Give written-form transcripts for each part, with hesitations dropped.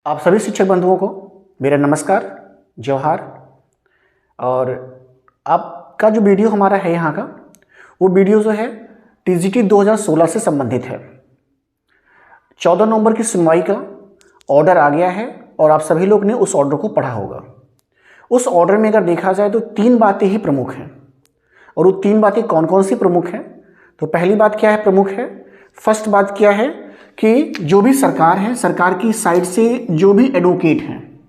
आप सभी शिक्षक बंधुओं को मेरा नमस्कार, जोहार। और आपका जो वीडियो हमारा है यहाँ का, वो वीडियो जो है टीजीटी 2016 से संबंधित है। 14 नवंबर की सुनवाई का ऑर्डर आ गया है और आप सभी लोग ने उस ऑर्डर को पढ़ा होगा। उस ऑर्डर में अगर देखा जाए तो 3 बातें ही प्रमुख हैं। और वो 3 बातें कौन कौन सी प्रमुख हैं? तो पहली बात क्या है, प्रमुख है। फर्स्ट बात क्या है कि जो भी सरकार है, सरकार की साइड से जो भी एडवोकेट हैं,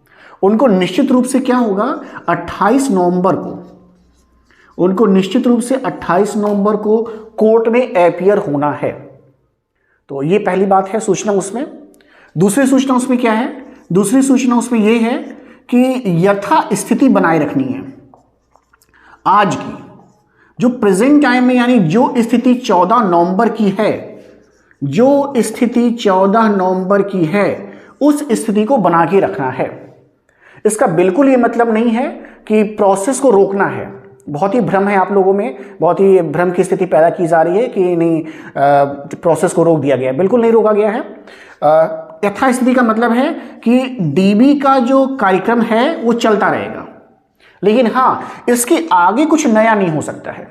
उनको निश्चित रूप से क्या होगा, 28 नवंबर को उनको निश्चित रूप से 28 नवंबर को कोर्ट में अपीयर होना है। तो ये पहली बात है सूचना उसमें। दूसरी सूचना उसमें क्या है? दूसरी सूचना उसमें यह है कि यथास्थिति बनाए रखनी है। आज की जो प्रेजेंट टाइम में, यानी जो स्थिति 14 नवंबर की है, जो स्थिति 14 नवंबर की है, उस स्थिति को बना के रखना है। इसका बिल्कुल ये मतलब नहीं है कि प्रोसेस को रोकना है। बहुत ही भ्रम है आप लोगों में, बहुत ही भ्रम की स्थिति पैदा की जा रही है कि नहीं प्रोसेस को रोक दिया गया। बिल्कुल नहीं रोका गया है। यथास्थिति का मतलब है कि डीबी का जो कार्यक्रम है वो चलता रहेगा, लेकिन हाँ, इसके आगे कुछ नया नहीं हो सकता है।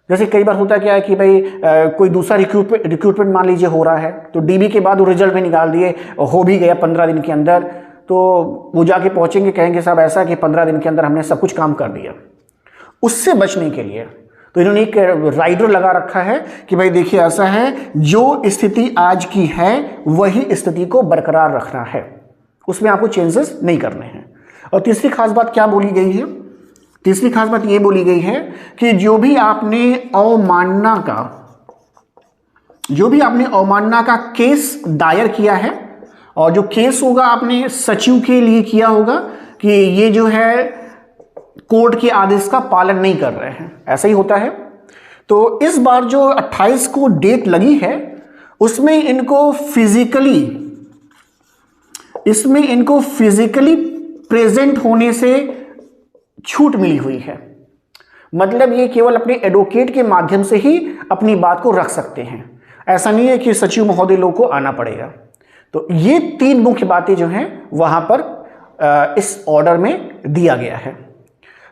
जैसे कई बार होता क्या है कि भाई कोई दूसरा रिक्रूटमेंट मान लीजिए हो रहा है, तो डीबी के बाद वो रिजल्ट भी निकाल दिए, हो भी गया 15 दिन के अंदर, तो वो जाके पहुंचेंगे, कहेंगे साहब ऐसा कि 15 दिन के अंदर हमने सब कुछ काम कर दिया। उससे बचने के लिए तो इन्होंने एक राइडर लगा रखा है कि भाई देखिए ऐसा है, जो स्थिति आज की है वही स्थिति को बरकरार रखना है, उसमें आपको चेंजेस नहीं करने हैं। और तीसरी खास बात क्या बोली गई है? तीसरी खास बात यह बोली गई है कि जो भी आपने अवमानना का केस दायर किया है, और जो केस होगा आपने सचिव के लिए किया होगा कि ये जो है कोर्ट के आदेश का पालन नहीं कर रहे हैं, ऐसा ही होता है। तो इस बार जो 28 को डेट लगी है, उसमें इनको फिजिकली प्रेजेंट होने से छूट मिली हुई है। मतलब ये केवल अपने एडवोकेट के माध्यम से ही अपनी बात को रख सकते हैं। ऐसा नहीं है कि सचिव महोदय लोग को आना पड़ेगा। तो ये 3 मुख्य बातें जो हैं वहां पर इस ऑर्डर में दिया गया है।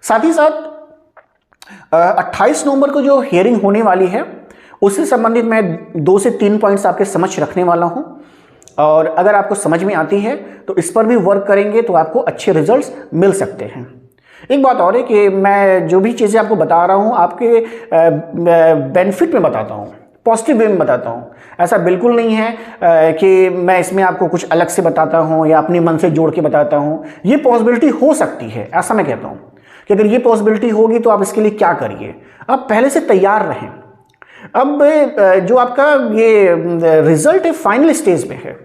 साथ ही साथ 28 नवंबर को जो हियरिंग होने वाली है, उससे संबंधित मैं 2 से 3 पॉइंट्स आपके समक्ष रखने वाला हूं, और अगर आपको समझ में आती है तो इस पर भी वर्क करेंगे तो आपको अच्छे रिजल्ट्स मिल सकते हैं। एक बात और है कि मैं जो भी चीज़ें आपको बता रहा हूँ आपके बेनिफिट में बताता हूँ, पॉजिटिव वे में बताता हूँ। ऐसा बिल्कुल नहीं है कि मैं इसमें आपको कुछ अलग से बताता हूँ या अपने मन से जोड़ के बताता हूँ। ये पॉसिबिलिटी हो सकती है, ऐसा मैं कहता हूँ कि अगर ये पॉसिबिलिटी होगी तो आप इसके लिए क्या करिए, आप पहले से तैयार रहें। अब जो आपका ये रिजल्ट है फाइनल स्टेज में है,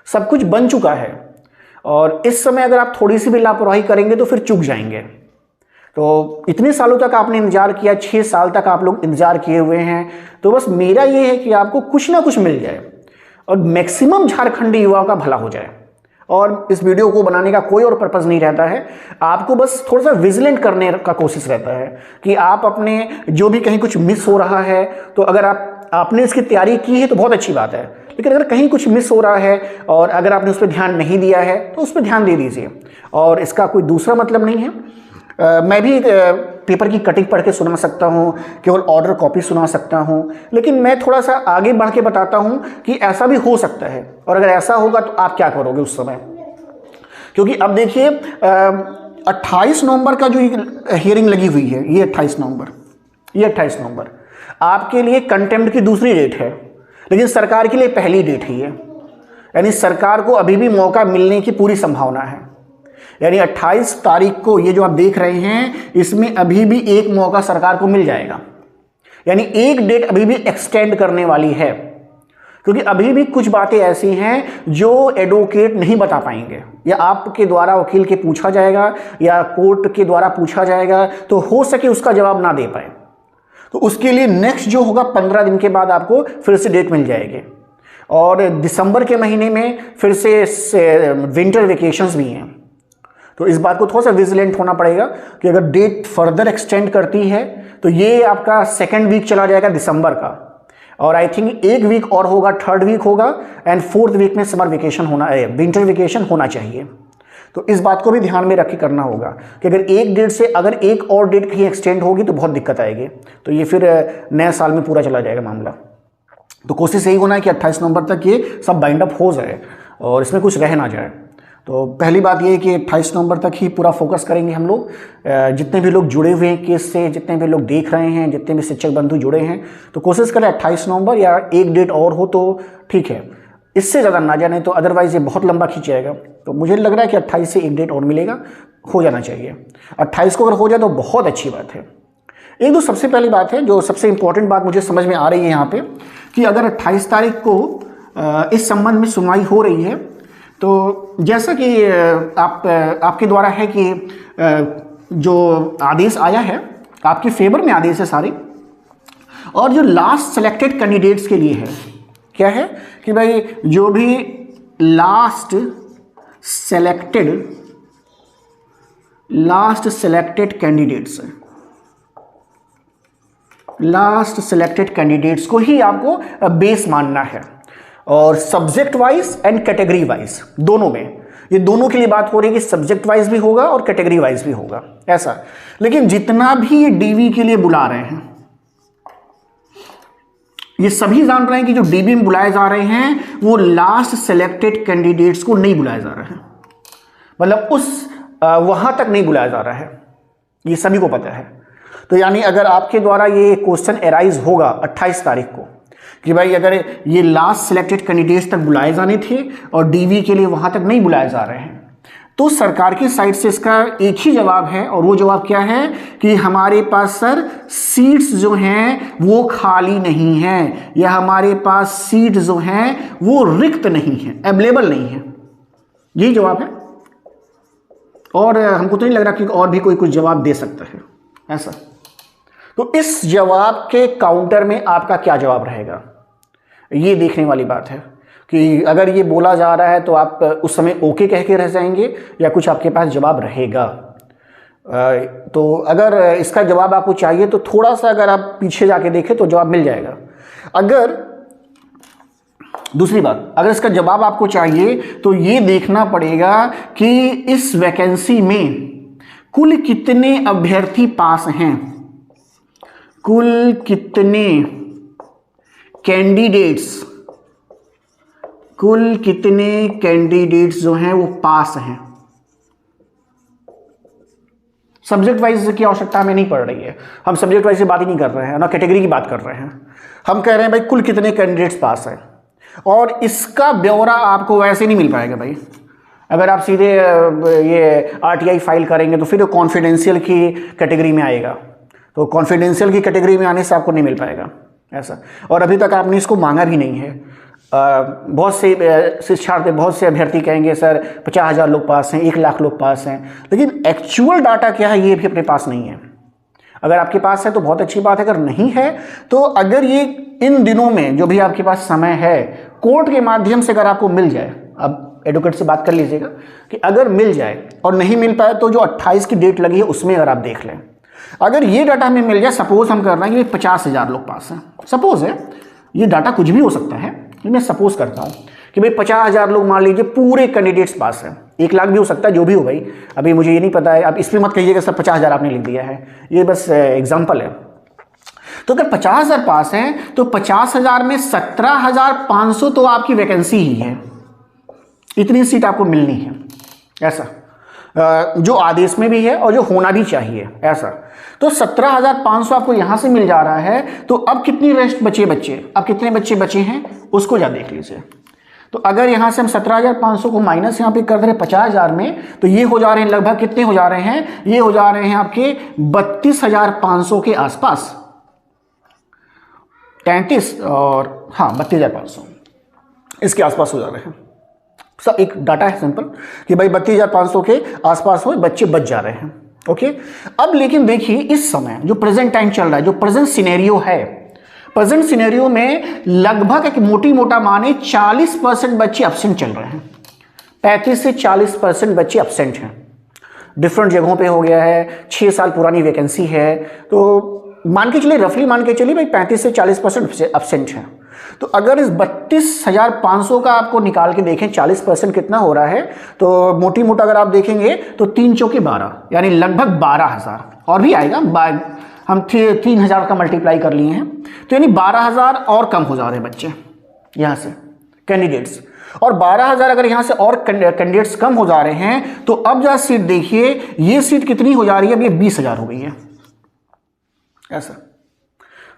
सब कुछ बन चुका है, और इस समय अगर आप थोड़ी सी भी लापरवाही करेंगे तो फिर चूक जाएंगे। तो इतने सालों तक आपने इंतजार किया, 6 साल तक आप लोग इंतजार किए हुए हैं, तो बस मेरा ये है कि आपको कुछ ना कुछ मिल जाए और मैक्सिमम झारखंडी युवाओं का भला हो जाए। और इस वीडियो को बनाने का कोई और पर्पज़ नहीं रहता है, आपको बस थोड़ा सा विजिलेंट करने का कोशिश रहता है कि आप अपने जो भी कहीं कुछ मिस हो रहा है, तो अगर आपने इसकी तैयारी की है तो बहुत अच्छी बात है, लेकिन अगर कहीं कुछ मिस हो रहा है और अगर आपने उस पर ध्यान नहीं दिया है तो उस पर ध्यान दे दीजिए। और इसका कोई दूसरा मतलब नहीं है। मैं भी पेपर की कटिंग पढ़ के सुना सकता हूँ, केवल ऑर्डर कॉपी सुना सकता हूँ, लेकिन मैं थोड़ा सा आगे बढ़ के बताता हूँ कि ऐसा भी हो सकता है, और अगर ऐसा होगा तो आप क्या करोगे उस समय। क्योंकि अब देखिए 28 नवंबर का जो हियरिंग लगी हुई है, ये 28 नवंबर आपके लिए कंटेम्प्ट की दूसरी डेट है, लेकिन सरकार के लिए पहली डेट ही है। यानी सरकार को अभी भी मौका मिलने की पूरी संभावना है। यानी 28 तारीख को ये जो आप देख रहे हैं, इसमें अभी भी एक मौका सरकार को मिल जाएगा। यानी एक डेट अभी भी एक्सटेंड करने वाली है, क्योंकि अभी भी कुछ बातें ऐसी हैं जो एडवोकेट नहीं बता पाएंगे, या आपके द्वारा वकील के पूछा जाएगा या कोर्ट के द्वारा पूछा जाएगा, तो हो सके उसका जवाब ना दे पाए। तो उसके लिए नेक्स्ट जो होगा 15 दिन के बाद आपको फिर से डेट मिल जाएगी। और दिसंबर के महीने में फिर से विंटर वेकेशंस भी हैं, तो इस बात को थोड़ा सा विजिलेंट होना पड़ेगा कि अगर डेट फर्दर एक्सटेंड करती है तो ये आपका 2nd वीक चला जाएगा दिसंबर का, और आई थिंक 1 वीक और होगा, 3rd वीक होगा एंड 4th वीक में समर वेकेशन होना है, विंटर वेकेशन होना चाहिए। तो इस बात को भी ध्यान में रख के करना होगा कि अगर एक डेट से अगर एक और डेट कहीं एक्सटेंड होगी तो बहुत दिक्कत आएगी, तो ये फिर नए साल में पूरा चला जाएगा मामला। तो कोशिश यही होना है कि 28 नवंबर तक ये सब बाइंड अप हो जाए और इसमें कुछ रह ना जाए। तो पहली बात ये है कि 28 नवंबर तक ही पूरा फोकस करेंगे हम लोग। जितने भी लोग जुड़े हुए हैं केस से, जितने भी लोग देख रहे हैं, जितने भी शिक्षक बंधु जुड़े हैं, तो कोशिश करें 28 नवंबर या एक डेट और हो तो ठीक है, इससे ज़्यादा ना जाने, तो अदरवाइज ये बहुत लंबा खींच जाएगा। तो मुझे लग रहा है कि 28 से एक डेट और मिलेगा, हो जाना चाहिए। 28 को अगर हो जाए तो बहुत अच्छी बात है। एक दो सबसे पहली बात है, जो सबसे इंपॉर्टेंट बात मुझे समझ में आ रही है यहाँ पे, कि अगर 28 तारीख को इस संबंध में सुनवाई हो रही है, तो जैसा कि आपके द्वारा है कि जो आदेश आया है आपके फेवर में आदेश है सारे, और जो लास्ट सेलेक्टेड कैंडिडेट्स के लिए है, क्या है कि भाई जो भी लास्ट सेलेक्टेड कैंडिडेट्स को ही आपको बेस मानना है, और subject wise and category wise दोनों में, ये दोनों के लिए बात हो रही है कि सब्जेक्ट वाइज भी होगा और कैटेगरी वाइज भी होगा ऐसा। लेकिन जितना भी ये डीवी के लिए बुला रहे हैं, ये सभी जान रहे हैं कि जो डीबी में बुलाए जा रहे हैं वो लास्ट सेलेक्टेड कैंडिडेट्स को नहीं बुलाया जा रहा है, मतलब उस वहां तक नहीं बुलाया जा रहा है, ये सभी को पता है। तो यानी अगर आपके द्वारा ये क्वेश्चन एराइज होगा 28 तारीख को कि भाई अगर ये लास्ट सिलेक्टेड कैंडिडेट्स तक बुलाए जाने थे और डीवी के लिए वहां तक नहीं बुलाए जा रहे हैं, तो सरकार की साइड से इसका एक ही जवाब है, और वो जवाब क्या है कि हमारे पास सर सीट्स जो हैं वो खाली नहीं हैं, या हमारे पास सीट जो हैं वो रिक्त नहीं है, अवेलेबल नहीं है, यही जवाब है। और हमको तो नहीं लग रहा कि और भी कोई कुछ जवाब दे सकता है ऐसा। तो इस जवाब के काउंटर में आपका क्या जवाब रहेगा, ये देखने वाली बात है कि अगर ये बोला जा रहा है तो आप उस समय ओके कह के रह जाएंगे या कुछ आपके पास जवाब रहेगा। तो अगर इसका जवाब आपको चाहिए तो थोड़ा सा अगर आप पीछे जाके देखें तो जवाब मिल जाएगा। अगर दूसरी बात, अगर इसका जवाब आपको चाहिए तो ये देखना पड़ेगा कि इस वैकेंसी में कुल कितने अभ्यर्थी पास हैं, कुल कितने कैंडिडेट्स जो हैं वो पास हैं। सब्जेक्ट वाइज की आवश्यकता हमें नहीं पड़ रही है, हम सब्जेक्ट वाइज से बात ही नहीं कर रहे हैं, ना कैटेगरी की बात कर रहे हैं। हम कह रहे हैं भाई कुल कितने कैंडिडेट्स पास हैं, और इसका ब्यौरा आपको वैसे नहीं मिल पाएगा भाई। अगर आप सीधे ये RTI फाइल करेंगे तो फिर कॉन्फिडेंशियल की कैटेगरी में आएगा, तो कॉन्फिडेंशियल की कैटेगरी में आने से आपको नहीं मिल पाएगा ऐसा। और अभी तक आपने इसको मांगा भी नहीं है। बहुत से शिक्षार्थी, बहुत से अभ्यर्थी कहेंगे सर 50,000 लोग पास हैं, 1 लाख लोग पास हैं, लेकिन एक्चुअल डाटा क्या है ये भी अपने पास नहीं है। अगर आपके पास है तो बहुत अच्छी बात है, अगर नहीं है तो अगर ये इन दिनों में जो भी आपके पास समय है, कोर्ट के माध्यम से अगर आपको मिल जाए, अब एडवोकेट से बात कर लीजिएगा कि अगर मिल जाए, और नहीं मिल पाए तो जो 28 की डेट लगी है उसमें अगर आप देख लें, अगर ये डाटा हमें मिल जाए, सपोज हम कर रहे हैं कि 50,000 लोग पास हैं, सपोज है, ये डाटा कुछ भी हो सकता है, मैं सपोज करता हूँ कि भाई 50,000 लोग मान लीजिए पूरे कैंडिडेट्स पास हैं, 1 लाख भी हो सकता है, जो भी हो भाई, अभी मुझे ये नहीं पता है, आप इस पर मत कहिएगा सर 50,000 आपने लिख दिया है, ये बस एग्जाम्पल है। तो अगर 50,000 पास हैं तो 50,000 में 17,500 तो आपकी वैकेंसी ही है, इतनी सीट आपको मिलनी है ऐसा, जो आदेश में भी है और जो होना भी चाहिए ऐसा। तो 17,500 आपको यहां से मिल जा रहा है, तो अब कितनी रेस्ट बचे अब कितने बच्चे बचे हैं उसको जा देख लीजिए। तो अगर यहां से हम 17,500 को माइनस यहां पे कर रहे हैं 50,000 में, तो ये हो जा रहे हैं लगभग, कितने हो जा रहे हैं, ये हो जा रहे हैं आपके 32,500 के आसपास, 33 और हाँ 32,500 इसके आसपास हो जा रहे हैं। सब एक डाटा है सिंपल कि भाई 32,500 के आसपास हो बच्चे बच जा रहे हैं। ओके, अब लेकिन देखिए इस समय जो प्रेजेंट टाइम चल रहा है, जो प्रेजेंट सिनेरियो है, प्रेजेंट सिनेरियो में लगभग एक मोटा माने 40% बच्चे एब्सेंट चल रहे हैं, 35 से 40% बच्चे एब्सेंट हैं, डिफरेंट जगहों पे हो गया है, 6 साल पुरानी वैकेंसी है। तो मान के चलिए, रफली मान के चलिए भाई 35 से 40% एब्सेंट है। तो अगर इस 32,500 का आपको निकाल के देखें 40% कितना हो रहा है, तो मोटी मोटा अगर आप देखेंगे तो 3 चौके 12, यानी लगभग 12,000 और भी आएगा। हम 3,000 का मल्टीप्लाई कर लिए हैं, तो यानी 12,000 और कम हो जा रहे हैं बच्चे यहाँ से कैंडिडेट्स। और 12,000 अगर यहाँ से और कैंडिडेट्स कम हो जा रहे हैं, तो अब जरा सीट देखिए, ये सीट कितनी हो जा रही है, अब ये 20,000 हो गई है ऐसा।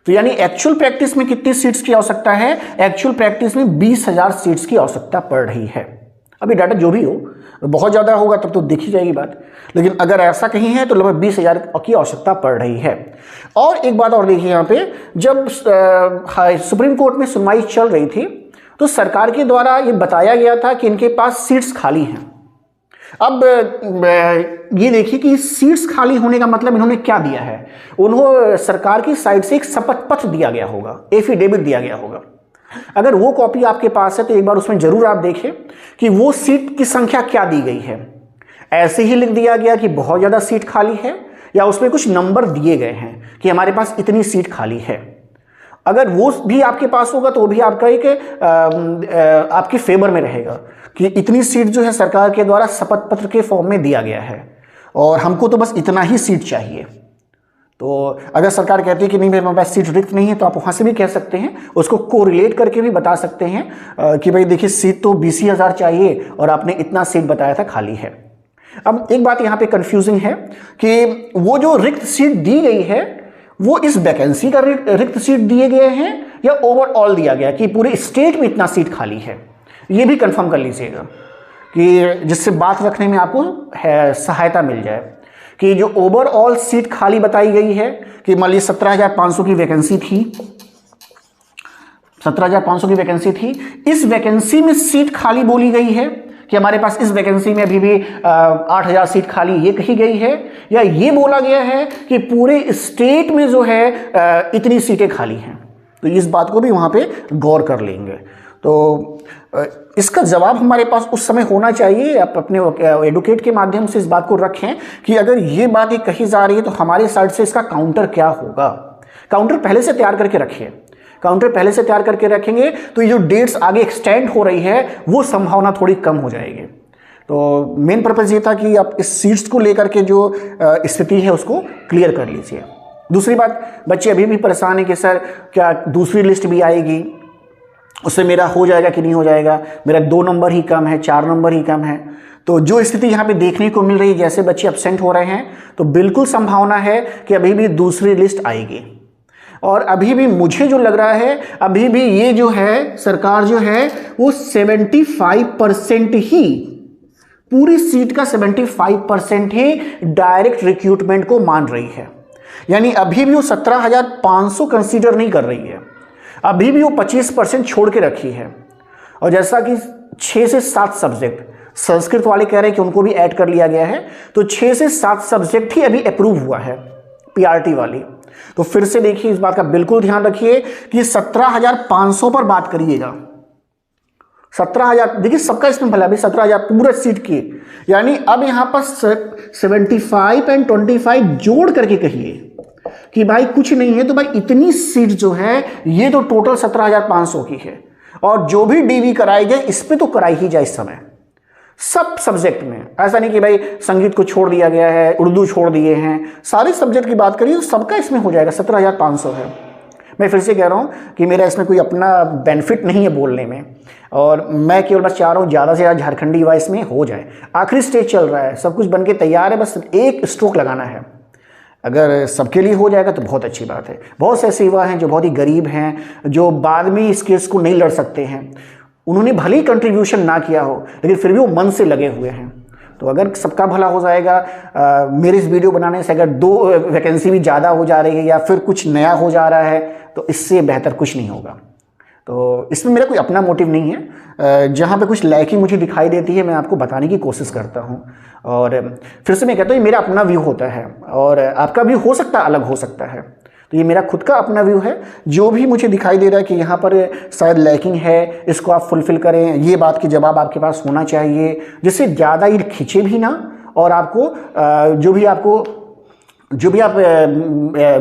तो यानी एक्चुअल प्रैक्टिस में कितनी सीट्स की आवश्यकता है? एक्चुअल प्रैक्टिस में 20,000 सीट्स की आवश्यकता पड़ रही है। अभी डाटा जो भी हो, बहुत ज़्यादा होगा तब तो देखी जाएगी बात, लेकिन अगर ऐसा कहीं है तो लगभग 20,000 की आवश्यकता पड़ रही है। और एक बात और देखिए यहाँ पे, जब सुप्रीम कोर्ट में सुनवाई चल रही थी तो सरकार के द्वारा ये बताया गया था कि इनके पास सीट्स खाली हैं। अब ये देखिए कि सीट्स खाली होने का मतलब इन्होंने क्या दिया है। उन्होंने सरकार की साइड से एक शपथ पत्र दिया गया होगा, एफिडेविट दिया गया होगा। अगर वो कॉपी आपके पास है तो एक बार उसमें जरूर आप देखें कि वो सीट की संख्या क्या दी गई है। ऐसे ही लिख दिया गया कि बहुत ज़्यादा सीट खाली है, या उसमें कुछ नंबर दिए गए हैं कि हमारे पास इतनी सीट खाली है। अगर वो भी आपके पास होगा तो वो भी आपका एक आपके फेवर में रहेगा कि इतनी सीट जो है सरकार के द्वारा शपथ पत्र के फॉर्म में दिया गया है और हमको तो बस इतना ही सीट चाहिए। तो अगर सरकार कहती है कि नहीं मेरे पास सीट रिक्त नहीं है, तो आप वहाँ से भी कह सकते हैं, उसको कोरिलेट करके भी बता सकते हैं कि भाई देखिए सीट तो 20,000 चाहिए और आपने इतना सीट बताया था खाली है। अब एक बात यहाँ पे कंफ्यूजिंग है कि वो जो रिक्त सीट दी गई है वो इस वैकेंसी का रिक्त सीट दिए गए हैं या ओवरऑल दिया गया कि पूरे स्टेट में इतना सीट खाली है। ये भी कंफर्म कर लीजिएगा कि जिससे बात रखने में आपको सहायता मिल जाए कि जो ओवरऑल सीट खाली बताई गई है कि मान लीजिए 17,500 की वैकेंसी थी, 17,500 की वैकेंसी थी, इस वैकेंसी में सीट खाली बोली गई है कि हमारे पास इस वैकेंसी में अभी भी 8,000 सीट खाली ये कही गई है, या ये बोला गया है कि पूरे स्टेट में जो है इतनी सीटें खाली हैं। तो इस बात को भी वहाँ पे गौर कर लेंगे। तो इसका जवाब हमारे पास उस समय होना चाहिए। आप अपने एडवोकेट के माध्यम से इस बात को रखें कि अगर ये बात कही जा रही है तो हमारे साइड से इसका काउंटर क्या होगा। काउंटर पहले से तैयार करके रखिए, काउंटर पहले से तैयार करके रखेंगे तो ये जो डेट्स आगे एक्सटेंड हो रही है वो संभावना थोड़ी कम हो जाएगी। तो मेन पर्पज़ ये था कि आप इस सीट्स को लेकर के जो स्थिति है उसको क्लियर कर लीजिए। दूसरी बात, बच्चे अभी भी परेशान हैं कि सर क्या दूसरी लिस्ट भी आएगी, उससे मेरा हो जाएगा कि नहीं हो जाएगा, मेरा 2 नंबर ही कम है, 4 नंबर ही कम है। तो जो स्थिति यहाँ पे देखने को मिल रही है, जैसे बच्चे एब्सेंट हो रहे हैं, तो बिल्कुल संभावना है कि अभी भी दूसरी लिस्ट आएगी। और अभी भी मुझे जो लग रहा है, अभी भी ये जो है सरकार जो है वो 75% ही, पूरी सीट का 75% ही डायरेक्ट रिक्रूटमेंट को मान रही है। यानी अभी भी वो 17,500 कंसीडर नहीं कर रही है, अभी भी वो 25% छोड़ के रखी है। और जैसा कि 6 से 7 सब्जेक्ट, संस्कृत वाले कह रहे हैं कि उनको भी ऐड कर लिया गया है, तो 6 से 7 सब्जेक्ट ही अभी अप्रूव हुआ है पीआरटी वाली। तो फिर से देखिए, इस बात का बिल्कुल ध्यान रखिए कि 17,500 पर बात करिएगा। 17,000 देखिए सबका इसमें भला भी 17,000 पूरा सीट की, यानी अब यहां पर 75 और 25 जोड़ करके कहिए कि भाई कुछ नहीं है तो भाई इतनी सीट जो है ये तो टोटल 17,500 की है, और जो भी डीवी कराई जाए इस पे तो कराई ही जाए इस समय सब सब्जेक्ट में। ऐसा नहीं कि भाई संगीत को छोड़ दिया गया है, उर्दू छोड़ दिए हैं, सारे सब्जेक्ट की बात करिए तो सबका इसमें हो जाएगा। 17,500 है। मैं फिर से कह रहा हूँ कि मेरा इसमें कोई अपना बेनिफिट नहीं है बोलने में, और मैं केवल बस चाह रहा हूँ ज़्यादा से ज़्यादा झारखंडी वाइस में हो जाए। आखिरी स्टेज चल रहा है, सब कुछ बन के तैयार है, बस एक स्ट्रोक लगाना है। अगर सबके लिए हो जाएगा तो बहुत अच्छी बात है। बहुत से ऐसे युवा हैं जो बहुत ही गरीब हैं, जो बाद में इस केस को नहीं लड़ सकते हैं, उन्होंने भले ही कंट्रीब्यूशन ना किया हो लेकिन फिर भी वो मन से लगे हुए हैं। तो अगर सबका भला हो जाएगा, मेरे इस वीडियो बनाने से अगर 2 वैकेंसी भी ज़्यादा हो जा रही है या फिर कुछ नया हो जा रहा है, तो इससे बेहतर कुछ नहीं होगा। तो इसमें मेरा कोई अपना मोटिव नहीं है। जहाँ पे कुछ लैकिंग मुझे दिखाई देती है मैं आपको बताने की कोशिश करता हूँ। और फिर से मैं कहता हूँ ये मेरा अपना व्यू होता है और आपका व्यू हो सकता है, अलग हो सकता है। तो ये मेरा खुद का अपना व्यू है। जो भी मुझे दिखाई दे रहा है कि यहाँ पर शायद लैकिंग है, इसको आप फुलफिल करें, ये बात की जवाब आपके पास होना चाहिए जिससे ज़्यादा ही खींचे भी ना, और आपको जो भी आपको जो भी आप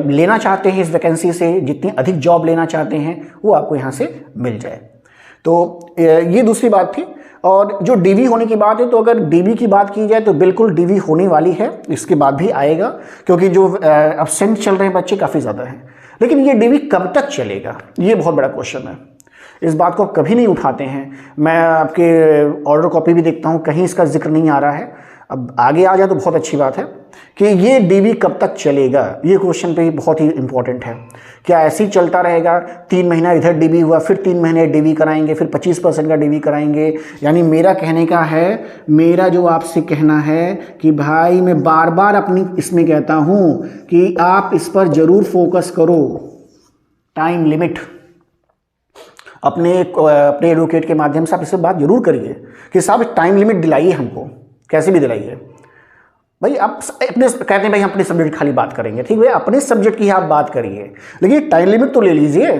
लेना चाहते हैं इस वैकेंसी से, जितनी अधिक जॉब लेना चाहते हैं वो आपको यहाँ से मिल जाए। तो ये दूसरी बात थी। और जो डीवी होने की बात है, तो अगर डीवी की बात की जाए तो बिल्कुल डीवी होने वाली है, इसके बाद भी आएगा, क्योंकि जो एब्सेंट चल रहे हैं बच्चे काफ़ी ज़्यादा हैं। लेकिन ये डीवी कब तक चलेगा, ये बहुत बड़ा क्वेश्चन है। इस बात को कभी नहीं उठाते हैं। मैं आपके ऑर्डर कॉपी भी देखता हूँ, कहीं इसका जिक्र नहीं आ रहा है। अब आगे आ जाए तो बहुत अच्छी बात है कि ये डीवी कब तक चलेगा, ये क्वेश्चन पे बहुत ही इंपॉर्टेंट है। क्या ऐसे ही चलता रहेगा, 3 महीना इधर डीवी हुआ, फिर 3 महीने डीवी कराएंगे, फिर 25% का डीवी कराएंगे? यानी मेरा कहने का है, मेरा जो आपसे कहना है कि भाई मैं बार बार अपनी इसमें कहता हूँ कि आप इस पर ज़रूर फोकस करो। टाइम लिमिट अपने एडवोकेट के माध्यम से आप इससे बात जरूर करिए कि साहब टाइम लिमिट दिलाइए हमको, कैसे भी दिलाइए। भाई आप अपने कहते हैं भाई हम अपने सब्जेक्ट खाली बात करेंगे, ठीक है, अपने सब्जेक्ट की आप बात करिए, लेकिन टाइम लिमिट तो ले लीजिए।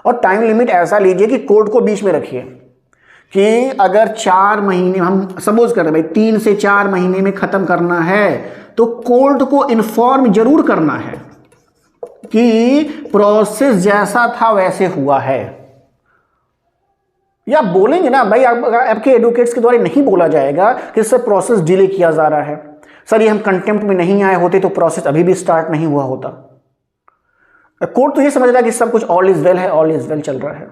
और टाइम लिमिट ऐसा लीजिए कि कोर्ट को बीच में रखिए कि अगर 4 महीने, हम सपोज कर रहे हैं भाई 3 से 4 महीने में ख़त्म करना है, तो कोर्ट को इन्फॉर्म जरूर करना है कि प्रोसेस जैसा था वैसे हुआ है। या बोलेंगे ना भाई, आपके एडवोकेट्स के द्वारा नहीं बोला जाएगा कि सर प्रोसेस डिले किया जा रहा है, सर ये हम कंटेम्प्ट में नहीं आए होते तो प्रोसेस अभी भी स्टार्ट नहीं हुआ होता। कोर्ट तो ये समझ रहा है कि सब कुछ ऑल इज वेल है, ऑल इज वेल चल रहा है।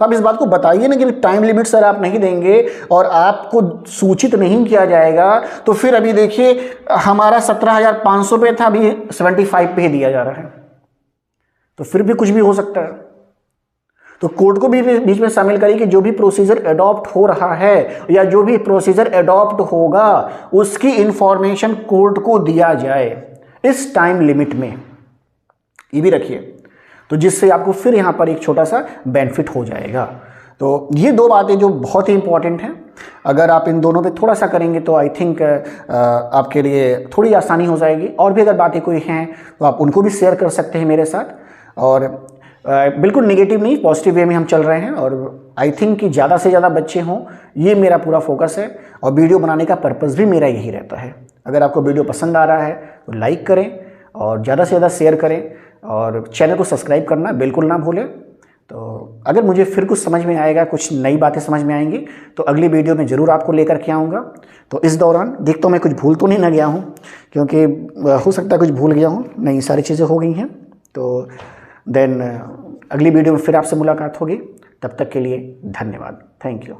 तो आप इस बात को बताइए ना कि टाइम लिमिट सर आप नहीं देंगे और आपको सूचित नहीं किया जाएगा, तो फिर अभी देखिए हमारा 17,500 पे था, अभी 75 पे ही दिया जा रहा है, तो फिर भी कुछ भी हो सकता है। तो कोर्ट को भी बीच में शामिल करिए कि जो भी प्रोसीजर अडॉप्ट हो रहा है या जो भी प्रोसीजर अडॉप्ट होगा उसकी इंफॉर्मेशन कोर्ट को दिया जाए इस टाइम लिमिट में, ये भी रखिए, तो जिससे आपको फिर यहाँ पर एक छोटा सा बेनिफिट हो जाएगा। तो ये 2 बातें जो बहुत ही इंपॉर्टेंट हैं, अगर आप इन दोनों पे थोड़ा सा करेंगे तो आई थिंक आपके लिए थोड़ी आसानी हो जाएगी। और भी अगर बातें कोई हैं तो आप उनको भी शेयर कर सकते हैं मेरे साथ। और बिल्कुल नेगेटिव नहीं, पॉजिटिव वे में हम चल रहे हैं और आई थिंक कि ज़्यादा से ज़्यादा बच्चे हों, ये मेरा पूरा फोकस है। और वीडियो बनाने का पर्पस भी मेरा यही रहता है। अगर आपको वीडियो पसंद आ रहा है तो लाइक करें और ज़्यादा से ज़्यादा शेयर करें और चैनल को सब्सक्राइब करना बिल्कुल ना भूलें। तो अगर मुझे फिर कुछ समझ में आएगा, कुछ नई बातें समझ में आएंगी तो अगली वीडियो में ज़रूर आपको लेकर के आऊँगा। तो इस दौरान देखता हूँ मैं कुछ भूल तो नहीं ना गया हूँ, क्योंकि हो सकता है कुछ भूल गया हूँ, नहीं सारी चीज़ें हो गई हैं। तो देन अगली वीडियो में फिर आपसे मुलाकात होगी, तब तक के लिए धन्यवाद, थैंक यू।